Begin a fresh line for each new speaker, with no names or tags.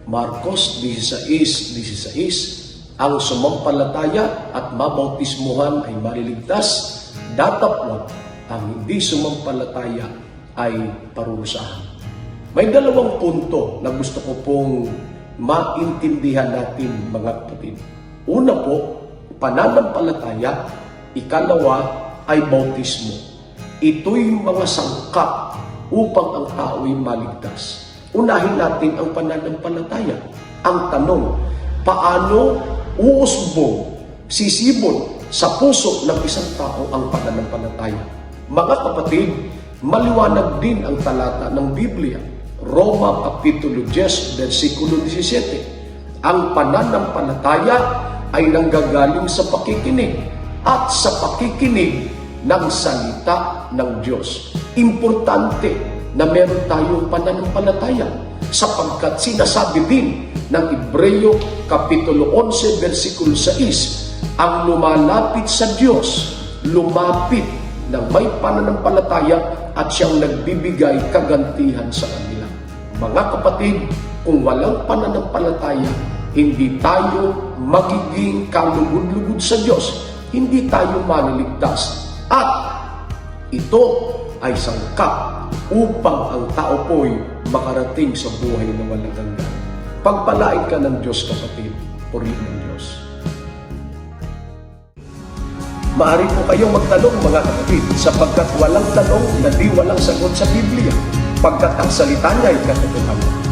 Marcos 16:16, ang sumampalataya at mabautismuhan ay maliligtas, datapwat ang hindi sumampalataya ay parurusahan. May dalawang punto na gusto ko pong maintindihan natin, mga kapatid. Una po, pananampalataya. Ikalawa ay bautismo. Ito'y mga sangkap upang ang tao'y maligtas. Unahin natin ang pananampalataya. Ang tanong, paano uusbong, sisibol sa puso ng isang tao ang pananampalataya? Mga kapatid, maliwanag din ang talata ng Biblia. Roma Kapitulo 10, versikulo 17. Ang pananampalataya ay nanggagaling sa pakikinig at sa pakikinig ng salita ng Diyos. Importante na meron tayong pananampalataya sapagkat sinasabi din ng Hebreo Kapitulo 11, versikulo 6, ang lumalapit sa Diyos, lumapit ng may pananampalataya at siyang nagbibigay kagantihan sa kanila. Mga kapatid, kung walang pananampalataya, hindi tayo magiging kalugod-lugod sa Diyos. Hindi tayo maliligtas. At ito ay sangkap upang ang tao po'y makarating sa buhay na walang hanggan. Pagpalain ka ng Diyos, kapatid. Purihin ng Diyos. Maaari po kayong magtanong, mga kapatid, sapagkat walang tanong na di walang sagot sa Biblia, pagkat ang salita niya ay katotohanan.